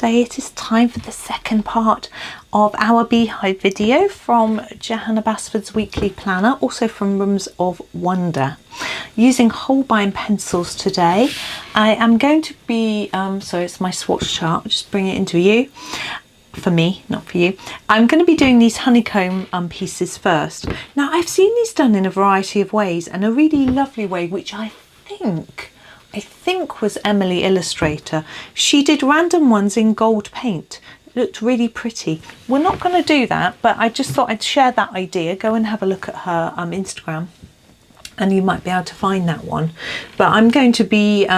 Wednesday. It is time for the second part of our beehive video from Johanna Basford's weekly planner, also from Rooms of Wonder. Using Holbein pencils today. I am going to be, so it's my swatch chart, I'll just bring it into view. For me, not for you. I'm going to be doing these honeycomb pieces first. Now I've seen these done in a variety of ways, and a really lovely way, which I think was Emily Illustrator. She did random ones in gold paint. It looked really pretty. We're not going to do that, but I just thought I'd share that idea. Go and have a look at her Instagram and you might be able to find that one. But I'm going to be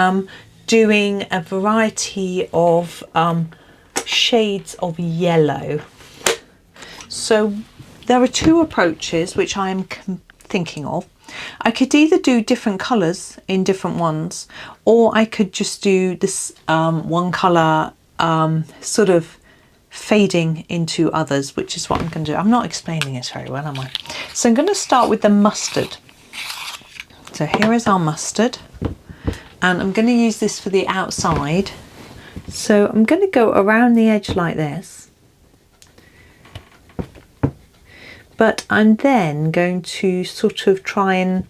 doing a variety of shades of yellow. So there are two approaches which I am thinking of. I could either do different colours in different ones, or I could just do this one colour sort of fading into others, which is what I'm going to do. I'm not explaining this very well, am I? So I'm going to start with the mustard. So here is our mustard, and I'm going to use this for the outside. So I'm going to go around the edge like this. But I'm then going to sort of try and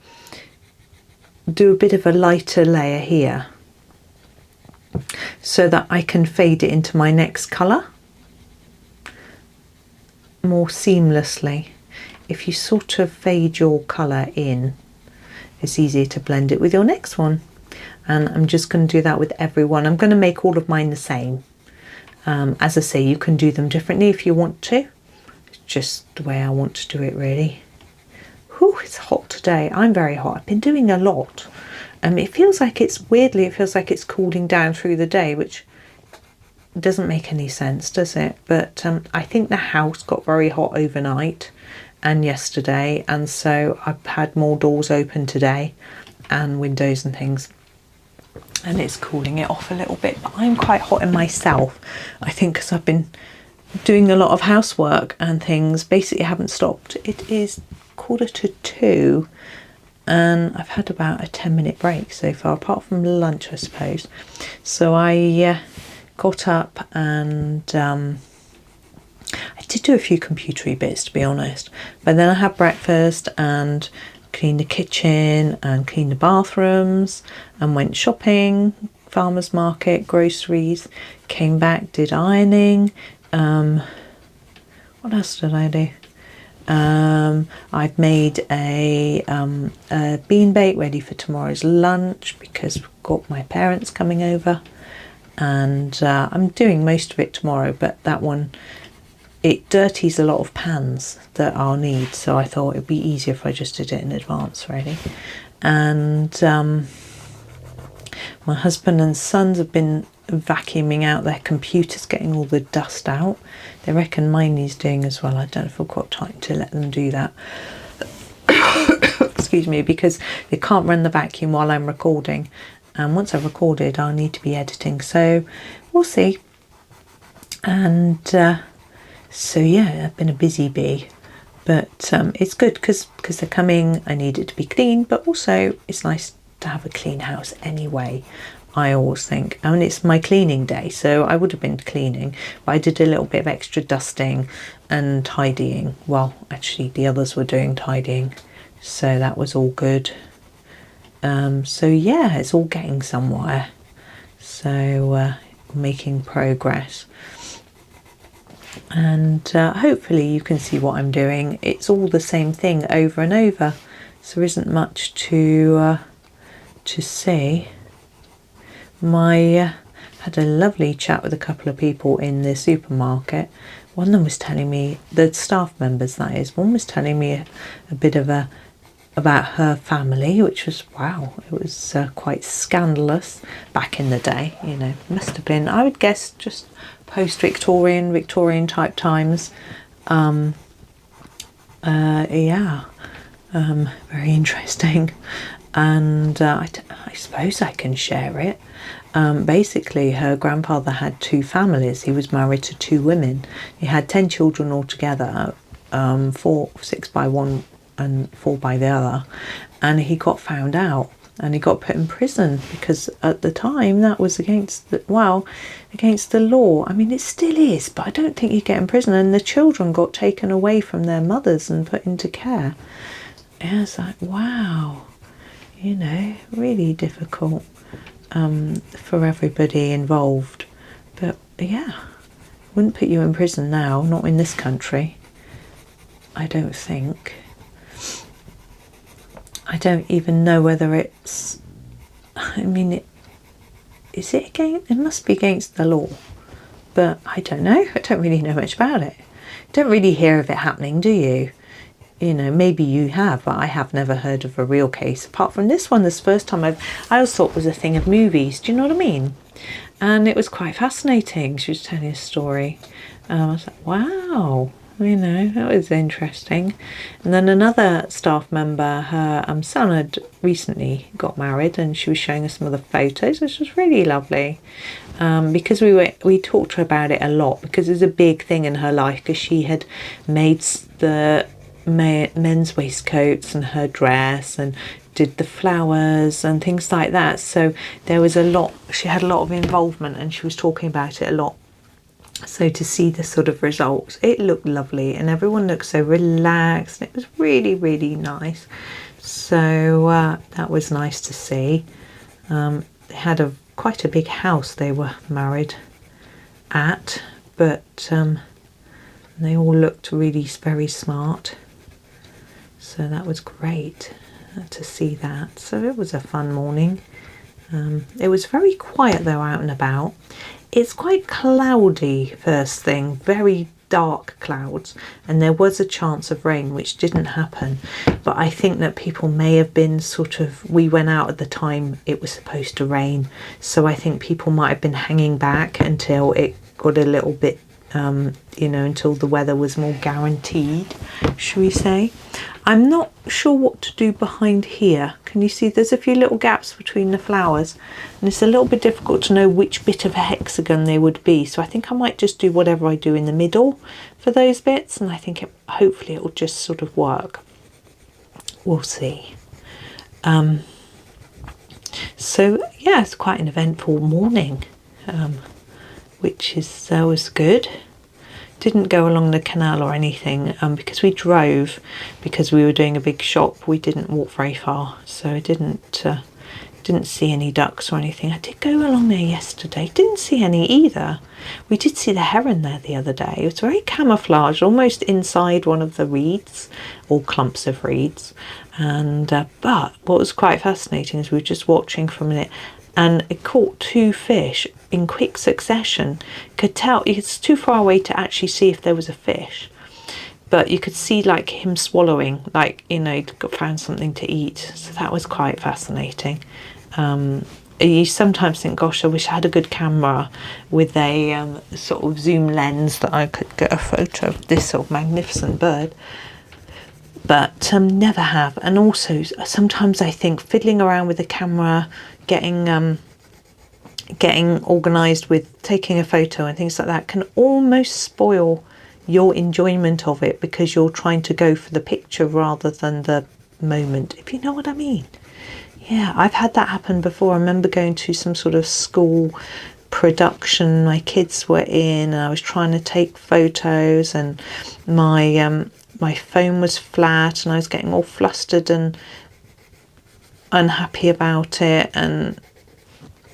do a bit of a lighter layer here so that I can fade it into my next colour more seamlessly. If you sort of fade your colour in, it's easier to blend it with your next one. And I'm just going to do that with everyone. I'm going to make all of mine the same. As I say, you can do them differently if you want to. Just the way I want to do it, really. Whew, it's hot today. I'm very hot. I've been doing a lot. It feels like it feels like it's cooling down through the day, which doesn't make any sense, does it? But I think the house got very hot overnight and yesterday, and so I've had more doors open today and windows and things, and it's cooling it off a little bit. But I'm quite hot in myself, I think, because I've been doing a lot of housework and things. Basically, I haven't stopped. It is 1:45 and I've had about a 10-minute break so far, apart from lunch, I suppose. So I got up and I did do a few computery bits, to be honest, but then I had breakfast and cleaned the kitchen and cleaned the bathrooms and went shopping, farmers market, groceries, came back, did ironing. What else did I do? I've made a bean bake ready for tomorrow's lunch because we've got my parents coming over, and I'm doing most of it tomorrow, but that one, it dirties a lot of pans that I'll need, so I thought it'd be easier if I just did it in advance, really. And my husband and sons have been vacuuming out their computers, getting all the dust out. They reckon mine needs doing as well. I don't know if I've got time to let them do that. Excuse me, because they can't run the vacuum while I'm recording, and once I've recorded I'll need to be editing, so we'll see. And so yeah, I've been a busy bee, but it's good because they're coming. I need it to be clean, but also it's nice to have a clean house anyway, I always think. I mean, it's my cleaning day, so I would have been cleaning, but I did a little bit of extra dusting and tidying. Well, actually the others were doing tidying, so that was all good. So yeah, it's all getting somewhere, so making progress. And hopefully you can see what I'm doing. It's all the same thing over and over, so there isn't much to see. Had a lovely chat with a couple of people in the supermarket. One of them was telling me, the staff members that is, one was telling me a bit of about her family, which was, wow, it was quite scandalous back in the day. You know, must have been, I would guess, just Victorian type times. Yeah, very interesting. And I suppose I can share it. Basically, her grandfather had two families. He was married to two women. He had 10 children altogether, 6 by one and 4 by the other. And he got found out and he got put in prison because at the time that was against the law. I mean, it still is, but I don't think you get in prison. And the children got taken away from their mothers and put into care. And it's like, wow, you know, really difficult for everybody involved. But yeah, wouldn't put you in prison now, not in this country, I don't think. I don't even know whether it's, I mean, is it against, it must be against the law, but I don't know. I don't really know much about it. Don't really hear of it happening, do you? You know, maybe you have, but I have never heard of a real case. Apart from this one, this first time I always thought it was a thing of movies. Do you know what I mean? And it was quite fascinating. She was telling a story. I was like, wow, you know, that was interesting. And then another staff member, her son had recently got married, and she was showing us some of the photos, which was really lovely. Because we talked to her about it a lot, because it was a big thing in her life, because she had made the men's waistcoats and her dress and did the flowers and things like that. So there was a lot, she had a lot of involvement, and she was talking about it a lot. So to see the sort of results, it looked lovely, and everyone looked so relaxed. It was really, really nice. So that was nice to see. They had quite a big house they were married at, but they all looked really very smart. So that was great to see that. So it was a fun morning. It was very quiet though out and about. It's quite cloudy first thing, very dark clouds, and there was a chance of rain, which didn't happen. But I think that people may have been we went out at the time it was supposed to rain, so I think people might have been hanging back until it got a little bit you know, until the weather was more guaranteed, shall we say. I'm not sure what to do behind here. Can you see there's a few little gaps between the flowers, and it's a little bit difficult to know which bit of a hexagon they would be, so I think I might just do whatever I do in the middle for those bits, and I think hopefully it will just sort of work. We'll see. So yeah, it's quite an eventful morning, which was good. Didn't go along the canal or anything because we drove, because we were doing a big shop. We didn't walk very far, so I didn't see any ducks or anything. I did go along there yesterday, didn't see any either. We did see the heron there the other day. It was very camouflaged, almost inside one of the reeds or clumps of reeds. And but what was quite fascinating is we were just watching for a minute, and it caught two fish in quick succession. Could tell it's too far away to actually see if there was a fish, but you could see like him swallowing, like, you know, found something to eat. So that was quite fascinating. You sometimes think, gosh, I wish I had a good camera with a sort of zoom lens that I could get a photo of this sort of magnificent bird, but never have. And also sometimes I think fiddling around with the camera, getting organised with taking a photo and things like that can almost spoil your enjoyment of it, because you're trying to go for the picture rather than the moment, if you know what I mean. Yeah, I've had that happen before. I remember going to some sort of school production my kids were in, and I was trying to take photos, and my phone was flat, and I was getting all flustered and unhappy about it and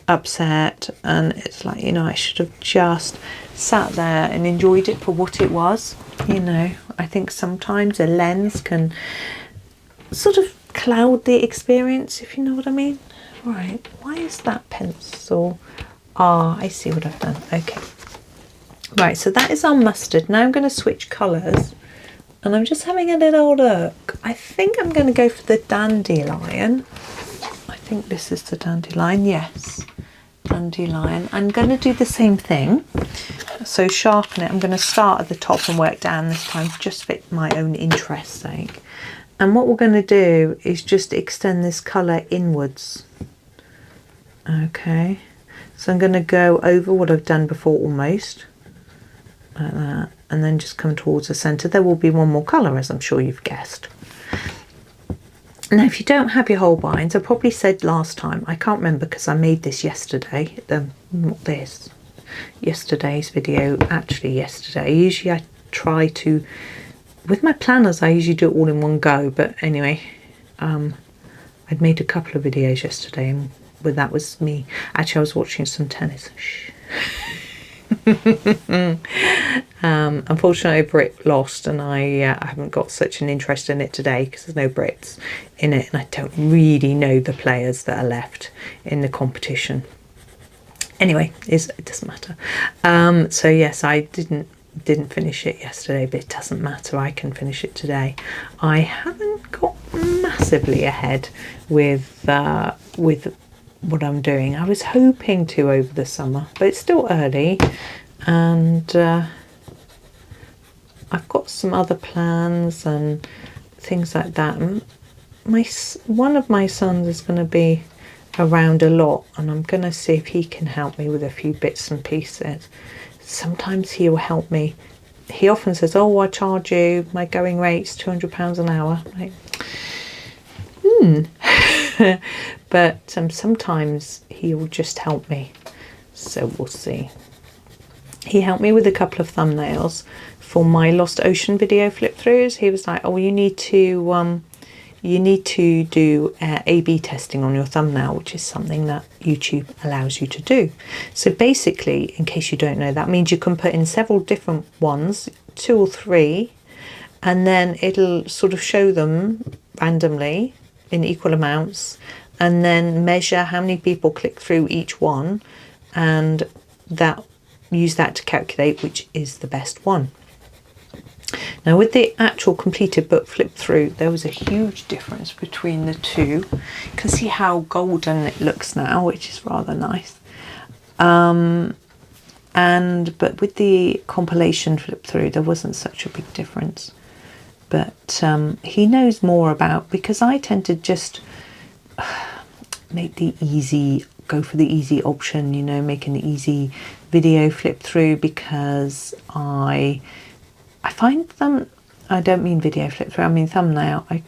upset. And it's like, you know, I should have just sat there and enjoyed it for what it was. You know, I think sometimes a lens can sort of cloud the experience, if you know what I mean. Right, why is that pencil? I see what I've done. Okay, right, so that is our mustard. Now I'm going to switch colours, and I'm just having a little look. I think I'm going to go for the dandelion. I think this is the dandelion. Yes, dandelion. I'm going to do the same thing, so sharpen it. I'm going to start at the top and work down this time, just for my own interest's sake. And what we're going to do is just extend this colour inwards. Okay, so I'm going to go over what I've done before, almost like that, and then just come towards the centre. There will be one more colour, as I'm sure you've guessed. Now, if you don't have your Holbeins, I probably said last time, I can't remember because I made this yesterday, not this, yesterday's video, actually yesterday. Usually I try to, with my planners, I usually do it all in one go, but anyway, I'd made a couple of videos yesterday, and that was me. Actually, I was watching some tennis. Shh. Unfortunately, Brit lost, and I haven't got such an interest in it today because there's no Brits in it, and I don't really know the players that are left in the competition. Anyway, it doesn't matter. So yes, I didn't finish it yesterday, but it doesn't matter. I can finish it today. I haven't got massively ahead with what I'm doing. I was hoping to over the summer, but it's still early, and I've got some other plans and things like that. One of my sons is going to be around a lot, and I'm going to see if he can help me with a few bits and pieces. Sometimes he will help me. He often says, "Oh, I charge you, my going rate's £200 an hour." Like, but sometimes he'll just help me, so we'll see. He helped me with a couple of thumbnails for my Lost Ocean video flip throughs. He was like, "Oh, you need to do A/B testing on your thumbnail," which is something that YouTube allows you to do. So basically, in case you don't know, that means you can put in several different ones, 2 or 3, and then it'll sort of show them randomly in equal amounts, and then measure how many people click through each one, and use that to calculate which is the best one. Now, with the actual completed book flip through, there was a huge difference between the two. You can see how golden it looks now, which is rather nice. But with the compilation flip through, there wasn't such a big difference. But he knows more about, because I tend to just go for the easy option, you know, make an easy video flip through, because I find I don't mean video flip through, I mean thumbnail. I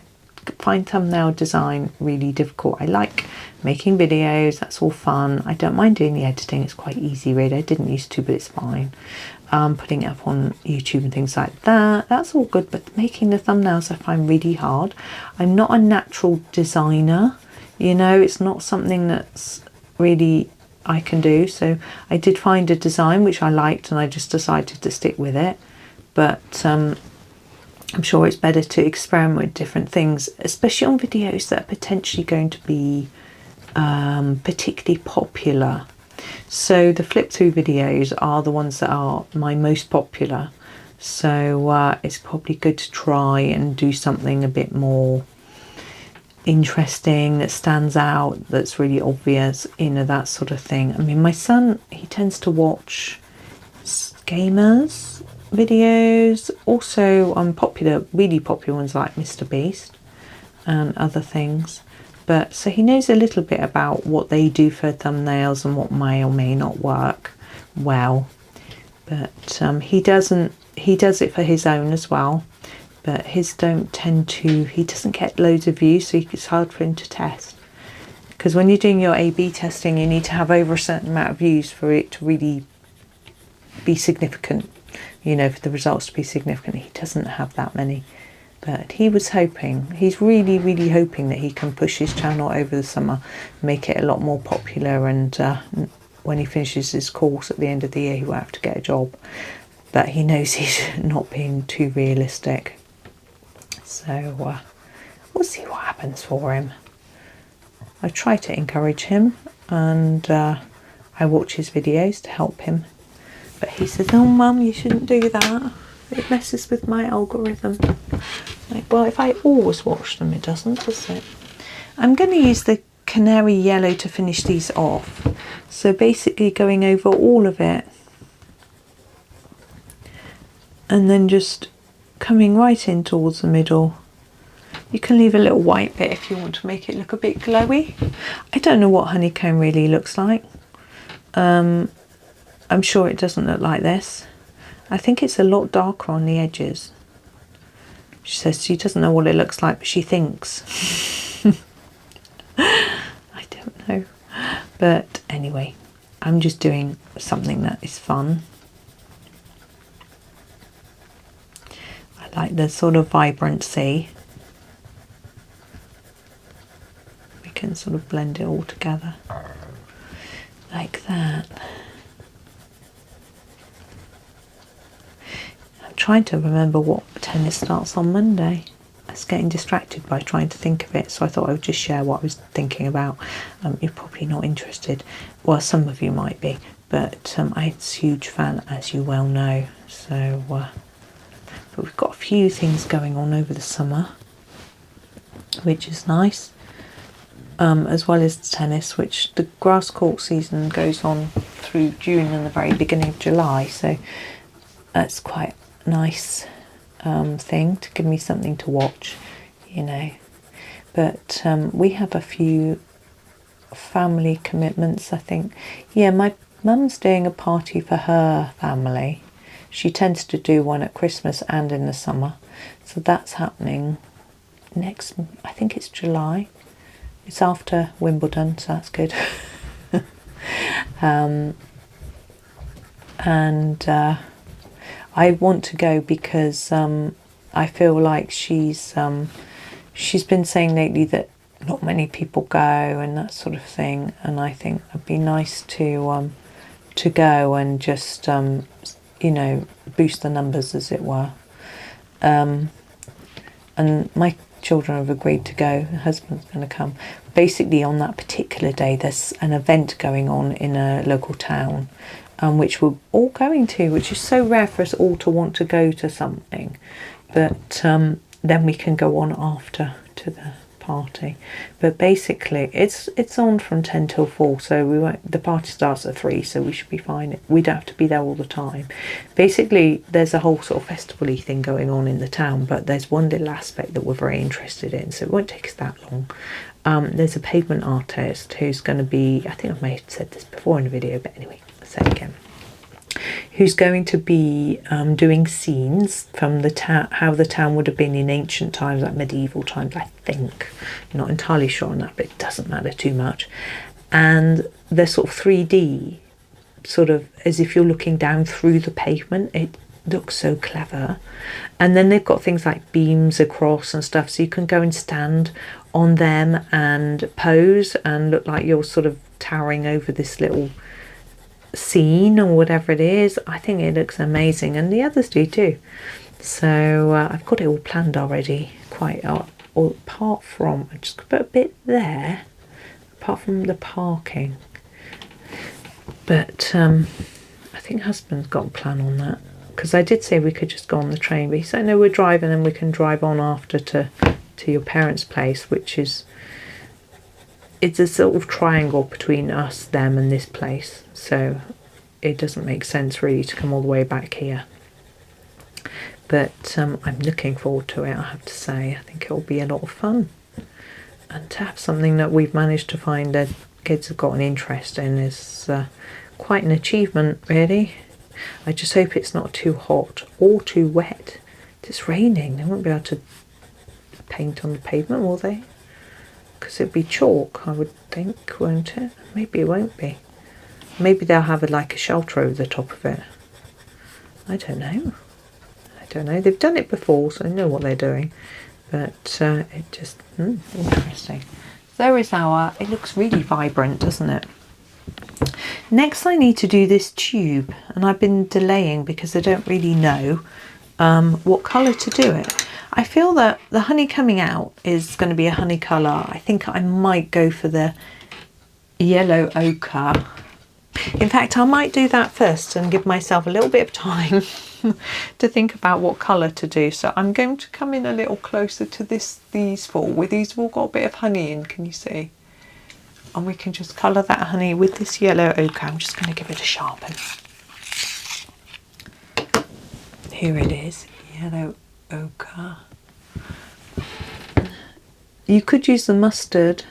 find thumbnail design really difficult. I like making videos, that's all fun. I don't mind doing the editing, it's quite easy really. I didn't used to, but it's fine. Putting it up on YouTube and things like that, that's all good, but making the thumbnails I find really hard. I'm not a natural designer, you know, it's not something that's really I can do. So I did find a design which I liked, and I just decided to stick with it. But I'm sure it's better to experiment with different things, especially on videos that are potentially going to be particularly popular. So the flip through videos are the ones that are my most popular, so it's probably good to try and do something a bit more interesting, that stands out, that's really obvious, you know, that sort of thing. I mean, my son, he tends to watch gamers videos, also really popular ones like Mr. Beast and other things. But so he knows a little bit about what they do for thumbnails and what may or may not work well. But he does it for his own as well. But his he doesn't get loads of views, so it's hard for him to test. Because when you're doing your A/B testing, you need to have over a certain amount of views for it to really be significant, you know, for the results to be significant. He doesn't have that many. But he's really, really hoping that he can push his channel over the summer, make it a lot more popular, and when he finishes his course at the end of the year, he will have to get a job. But he knows he's not being too realistic. So we'll see what happens for him. I try to encourage him, and I watch his videos to help him. But he says, "Oh, Mum, you shouldn't do that. It messes with my algorithm." Like, well, if I always watch them, it doesn't, does it? I'm going to use the canary yellow to finish these off. So basically going over all of it, and then just coming right in towards the middle. You can leave a little white bit if you want to make it look a bit glowy. I don't know what honeycomb really looks like. I'm sure it doesn't look like this. I think it's a lot darker on the edges. She says she doesn't know what it looks like, but she thinks. But anyway, I'm just doing something that is fun. I like the sort of vibrancy. We can sort of blend it all together like that. I'm trying to remember what tennis starts on Monday. I was getting distracted by trying to think of it, so I thought I would just share what I was thinking about. You're probably not interested. Well, some of you might be, but I'm a huge fan, as you well know. So, but we've got a few things going on over the summer, which is nice. As well as tennis, which the grass court season goes on through June and the very beginning of July. So that's quite nice thing to give me something to watch, you know. But we have a few family commitments, I think. Yeah, my mum's doing a party for her family. She tends to do one at Christmas and in the summer, so that's happening next, I think it's July. It's after Wimbledon, so that's good. I want to go because I feel like she's been saying lately that not many people go and that sort of thing, and I think it'd be nice to go and just you know, boost the numbers, as it were. And my children have agreed to go. The husband's going to come. Basically, on that particular day, there's an event going on in a local town, which we're all going to, which is so rare for us all to want to go to something. But then we can go on after to the party. But basically, it's on from 10 till 4, so we won't. The party starts at 3, so we should be fine. We don't have to be there all the time. Basically, there's a whole sort of festival-y thing going on in the town, but there's one little aspect that we're very interested in, so it won't take us that long. There's a pavement artist who's going to be, I think I may have said this before in a video, but anyway, I'll say it again, who's going to be doing scenes from the town, how the town would have been in ancient times, like medieval times, I think. I'm not entirely sure on that, but it doesn't matter too much. And they're sort of 3D, sort of as if you're looking down through the pavement. It looks so clever. And then they've got things like beams across and stuff, so you can go and stand on them and pose and look like you're sort of towering over this little scene or whatever it is. I think it looks amazing, and the others do too. So I've got it all planned already, quite apart from, I just put a bit there, apart from the parking. But I think husband's got a plan on that, because I did say we could just go on the train, but he said no, we're driving and we can drive on after to your parents' place, which is, it's a sort of triangle between us, them and this place, so it doesn't make sense really to come all the way back here. But I'm looking forward to it, I have to say. I think it'll be a lot of fun, and to have something that we've managed to find that kids have got an interest in is quite an achievement, really. I just hope it's not too hot or too wet. It's raining, they won't be able to paint on the pavement, will they? Because it'd be chalk, I would think, won't it? Maybe it won't be. Maybe they'll have like a shelter over the top of it. I don't know. They've done it before, so they know what they're doing. But it just, interesting. There is our, it looks really vibrant, doesn't it? Next I need to do this tube, and I've been delaying because I don't really know what colour to do it. I feel that the honey coming out is going to be a honey colour. I think I might go for the yellow ochre. In fact, I might do that first and give myself a little bit of time to think about what colour to do. So I'm going to come in a little closer to these four. With these have all got a bit of honey in, can you see? And we can just colour that honey with this yellow ochre. I'm just going to give it a sharpen. Here it is, yellow ochre. You could use the mustard,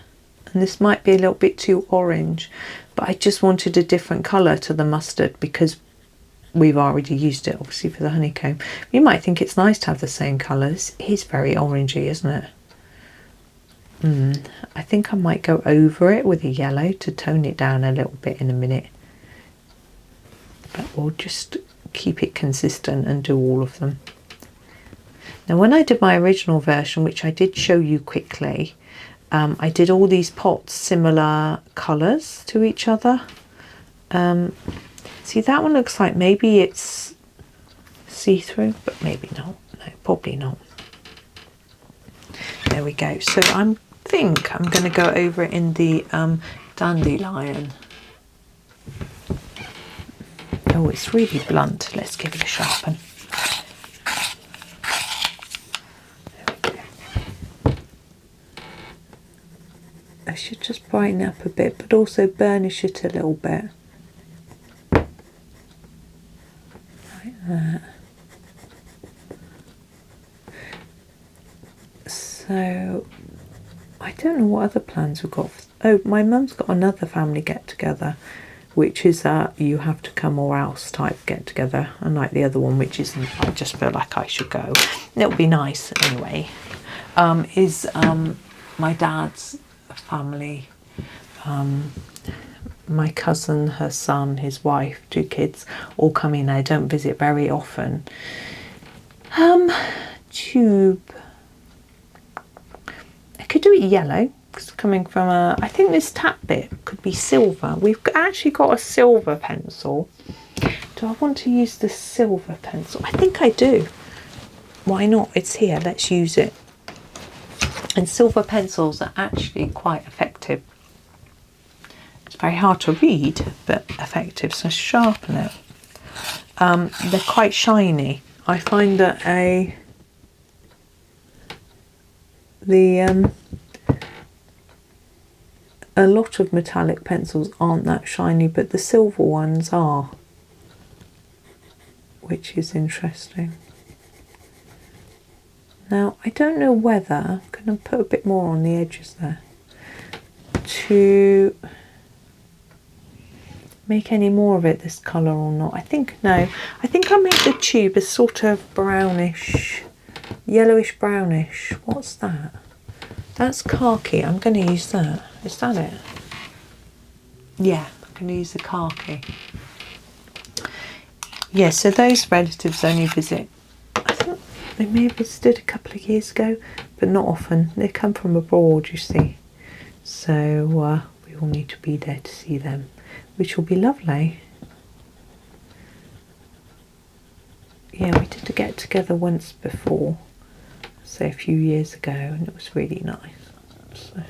and this might be a little bit too orange, but I just wanted a different colour to the mustard because we've already used it obviously for the honeycomb. You might think it's nice to have the same colours. It is very orangey, isn't it? I think I might go over it with a yellow to tone it down a little bit in a minute. But we'll just keep it consistent and do all of them. Now when I did my original version, which I did show you quickly, I did all these pots similar colours to each other. See, that one looks like maybe it's see-through, but maybe not. No, probably not. There we go. So I think I'm going to go over it in the dandelion. Oh, it's really blunt. Let's give it a sharpen. I should just brighten up a bit, but also burnish it a little bit. Like that. So, I don't know what other plans we've got. Oh, my mum's got another family get-together, which is you have to come or else type get-together, unlike the other one, which isn't. I just feel like I should go. It'll be nice anyway. My dad's family, my cousin, her son, his wife, 2 kids, all come in. I don't visit very often. Tube. I could do it yellow, because coming from I think this tap bit could be silver. We've actually got a silver pencil. Do I want to use the silver pencil? I think I do. Why not? It's here. Let's use it. And silver pencils are actually quite effective. It's very hard to read, but effective. So sharpen it. They're quite shiny. I find that a lot of metallic pencils aren't that shiny, but the silver ones are, which is interesting. Now, I don't know whether I'm going to put a bit more on the edges there to make any more of it this colour or not. I think no. I think I'll make the tube a sort of brownish, yellowish brownish. What's that? That's khaki. I'm going to use that. Is that it? Yeah, I'm going to use the khaki. Yeah, so those relatives only visit, I think they may have visited a couple of years ago, but not often. They come from abroad, you see. So we all need to be there to see them, which will be lovely. Yeah, we did a get together once before, say a few years ago, and it was really nice. So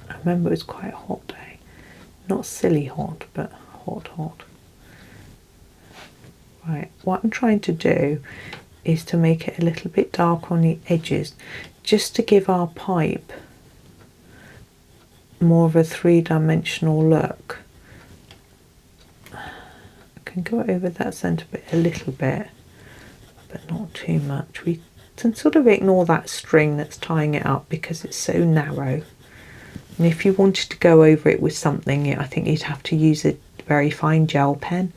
I remember it was quite a hot day. Not silly hot, but hot. Right, what I'm trying to do is to make it a little bit dark on the edges, just to give our pipe more of a 3-dimensional look. I can go over that centre bit a little bit, but not too much. We can sort of ignore that string that's tying it up because it's so narrow. And if you wanted to go over it with something, I think you'd have to use a very fine gel pen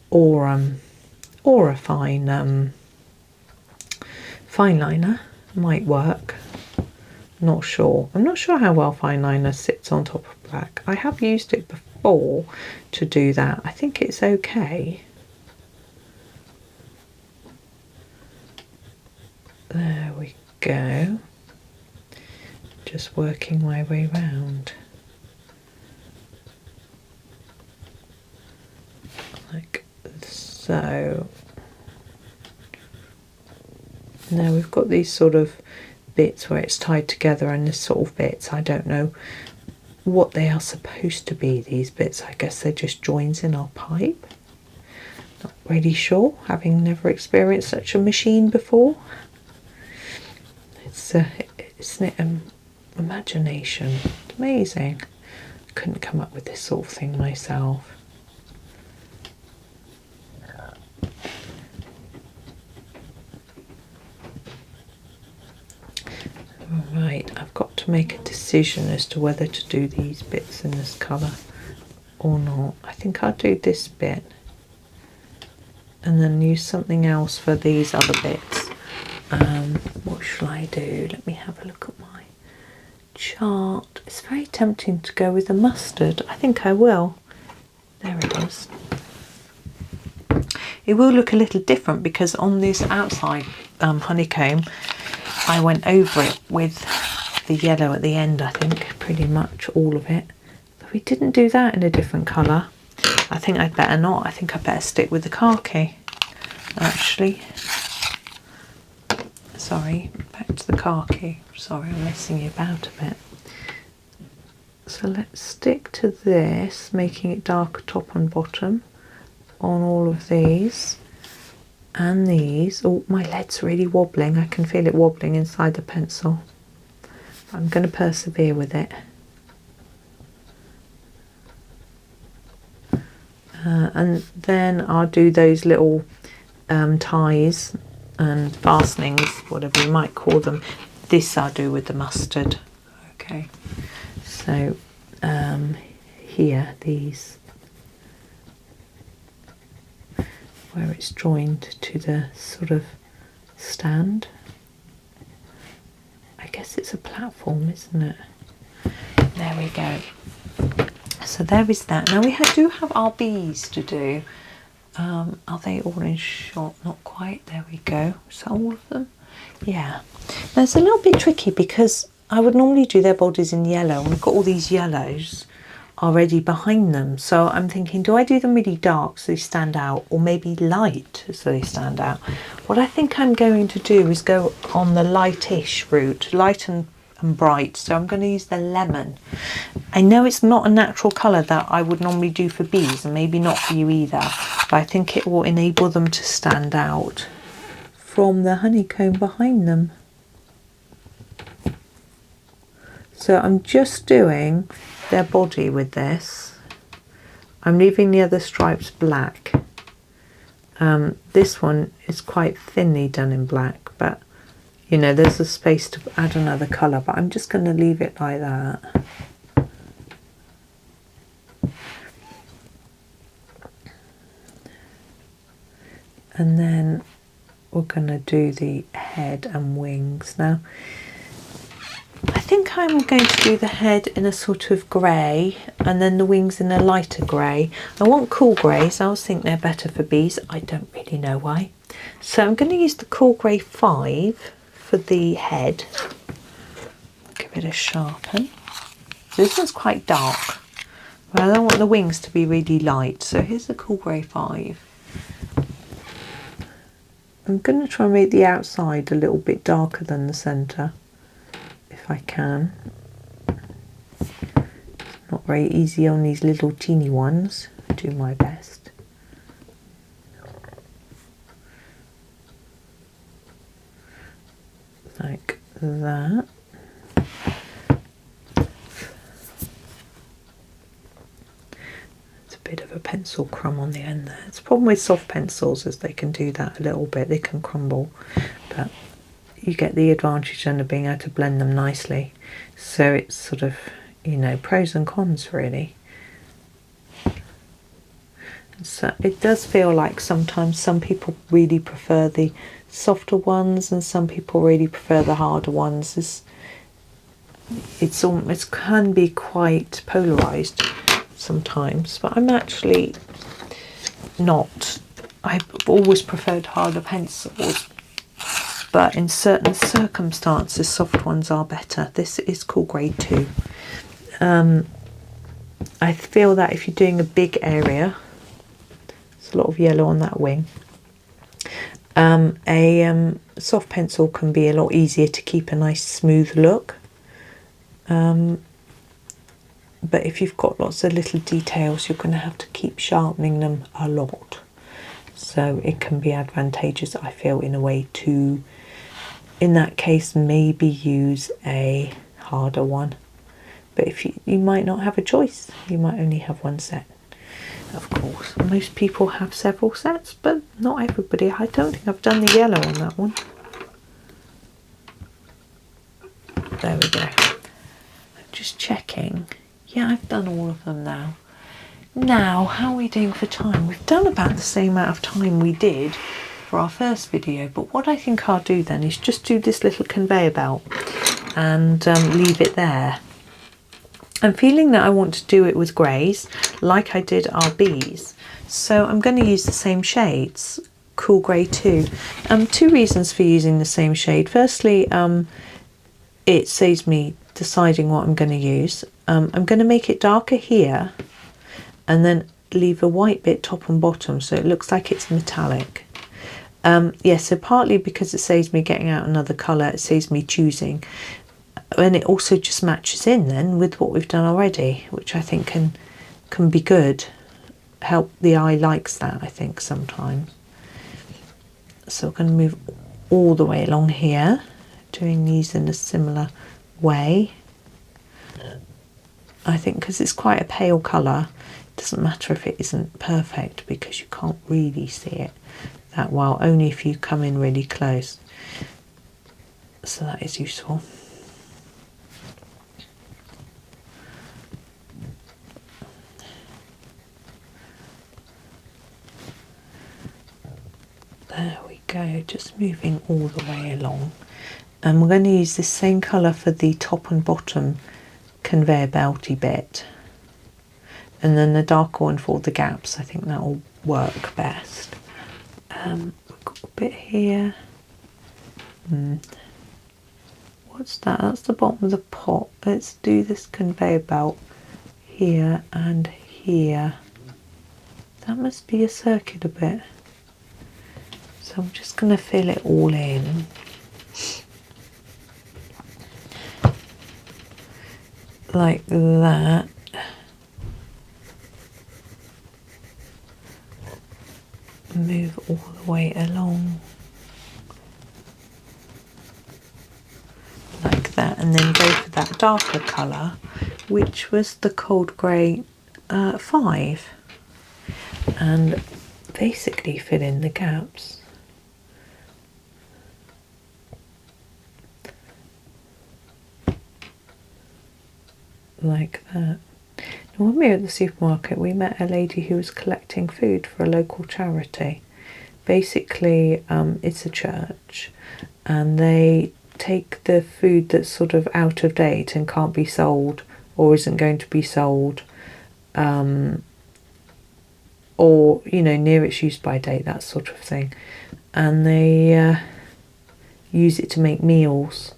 or a fine liner might work. Not sure. I'm not sure how well fine liner sits on top of black. I have used it before to do that. I think it's okay. There we go. Just working my way round. Like so. Now we've got these sort of bits where it's tied together, and this sort of bits, I don't know what they are supposed to be, these bits. I guess they're just joins in our pipe. Not really sure, having never experienced such a machine before. Isn't it imagination? It's amazing. Couldn't come up with this sort of thing myself. Right, I've got to make a decision as to whether to do these bits in this colour or not. I think I'll do this bit and then use something else for these other bits. What shall I do? Let me have a look at my chart. It's very tempting to go with the mustard. I think I will. There it is. It will look a little different because on this outside honeycomb, I went over it with the yellow at the end, I think, pretty much all of it. But we didn't do that in a different colour. I think I'd better not. I think I'd better stick with the khaki, actually. Sorry, back to the khaki. Sorry, I'm messing you about a bit. So let's stick to this, making it darker top and bottom on all of these and these. Oh, my lead's really wobbling. I can feel it wobbling inside the pencil. I'm going to persevere with it. And then I'll do those little ties and fastenings, whatever you might call them. This I'll do with the mustard. Okay, so here, these, where it's joined to the sort of stand. I guess it's a platform, isn't it? There we go. So there is that. Now we do have our bees to do. Are they all in shot? Not quite. There we go. Is that all of them? Yeah. Now it's a little bit tricky because I would normally do their bodies in yellow, and we've got all these yellows already behind them. So I'm thinking, do I do them really dark so they stand out, or maybe light so they stand out? What I think I'm going to do is go on the lightish route, light and bright. So I'm going to use the lemon. I know it's not a natural colour that I would normally do for bees, and maybe not for you either, but I think it will enable them to stand out from the honeycomb behind them. So I'm just doing their body with this. I'm leaving the other stripes black. This one is quite thinly done in black, but you know, there's a space to add another colour, but I'm just going to leave it like that. And then we're going to do the head and wings. Now, I think I'm going to do the head in a sort of grey and then the wings in a lighter grey. I want cool greys. I always think they're better for bees. I don't really know why. So I'm going to use the cool grey 5 for the head. Give it a sharpen. So this one's quite dark, but I don't want the wings to be really light. So here's the cool grey 5. I'm going to try and make the outside a little bit darker than the centre, if I can. It's not very easy on these little teeny ones. I do my best. Like that. Bit of a pencil crumb on the end there. It's a problem with soft pencils, as they can do that a little bit, they can crumble, but you get the advantage of being able to blend them nicely. So it's sort of, you know, pros and cons really. So it does feel like sometimes some people really prefer the softer ones and some people really prefer the harder ones. It can be quite polarized sometimes, but I'm actually not. I've always preferred harder pencils, but in certain circumstances soft ones are better. This is cool grade 2. I feel that if you're doing a big area, there's a lot of yellow on that wing, a soft pencil can be a lot easier to keep a nice smooth look. But if you've got lots of little details, you're going to have to keep sharpening them a lot. So it can be advantageous, I feel, in a way to, in that case, maybe use a harder one. But if you might not have a choice, you might only have one set. Of course, most people have several sets, but not everybody. I don't think I've done the yellow on that one. There we go. I'm just checking. Yeah, I've done all of them now. Now, how are we doing for time? We've done about the same amount of time we did for our first video, but what I think I'll do then is just do this little conveyor belt. and leave it there. I'm feeling that I want to do it with greys like I did our bees, so I'm going to use the same shades, cool grey 2. Two reasons for using the same shade. Firstly, it saves me deciding what I'm going to use. I'm going to make it darker here and then leave a white bit top and bottom so it looks like it's metallic. Yeah, so partly because it saves me getting out another colour, it saves me choosing, and it also just matches in then with what we've done already, which I think can be good. Help, the eye likes that, I think, sometimes. So we're going to move all the way along here, doing these in a similar way. I think because it's quite a pale colour, it doesn't matter if it isn't perfect because you can't really see it that well, only if you come in really close. So that is useful. There we go, just moving all the way along. And we're going to use the same colour for the top and bottom conveyor belty bit. And then the darker one for the gaps. I think that will work best. We've got a bit here. What's that? That's the bottom of the pot. Let's do this conveyor belt here and here. That must be a circular bit. So I'm just going to fill it all in. Like that. Move all the way along. Like that, and then go for that darker colour, which was the cold grey 5. And basically fill in the gaps. Like that. Now, when we were at the supermarket, we met a lady who was collecting food for a local charity. Basically, it's a church, and they take the food that's sort of out of date and can't be sold or isn't going to be sold, or, you know, near its use by date, that sort of thing. And they use it to make meals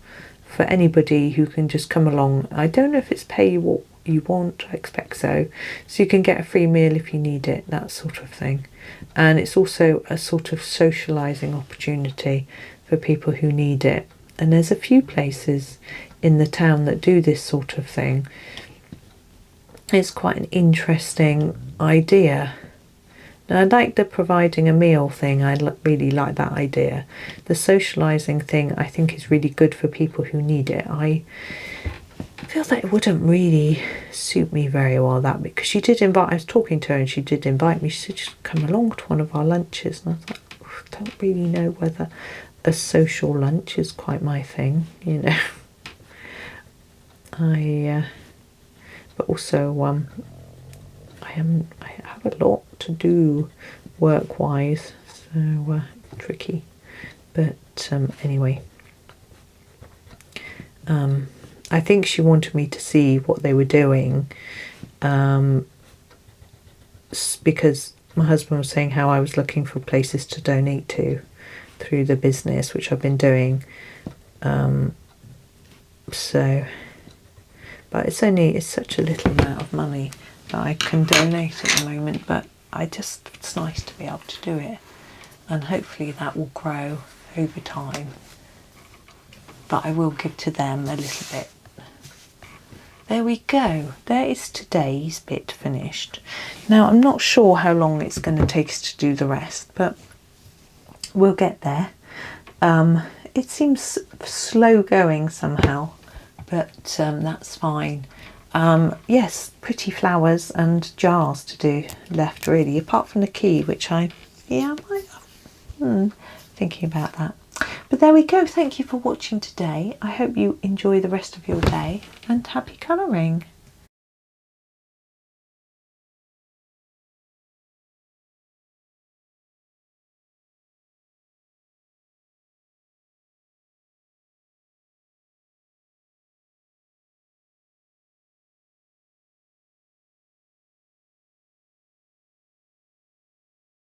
for anybody who can just come along. I don't know if it's pay what you want, I expect so. So you can get a free meal if you need it, that sort of thing. And it's also a sort of socialising opportunity for people who need it. And there's a few places in the town that do this sort of thing. It's quite an interesting idea. Now, I like the providing a meal thing. I really like that idea. The socialising thing I think is really good for people who need it. I feel that it wouldn't really suit me very well, that, because she did invite, I was talking to her and she did invite me. She said she'd come along to one of our lunches, and I thought, I don't really know whether a social lunch is quite my thing, you know. But also I have a lot to do work-wise, so tricky. But anyway, I think she wanted me to see what they were doing, because my husband was saying how I was looking for places to donate to through the business, which I've been doing. But it's such a little amount of money that I can donate at the moment, but it's nice to be able to do it, and hopefully that will grow over time. But I will give to them a little bit. There we go. There is today's bit finished. Now, I'm not sure how long it's going to take us to do the rest, but we'll get there. It seems slow going somehow, but that's fine. Yes, pretty flowers and jars to do left, really, apart from the key, which I might have thinking about that. But there we go. Thank you for watching today. I hope you enjoy the rest of your day, and happy colouring.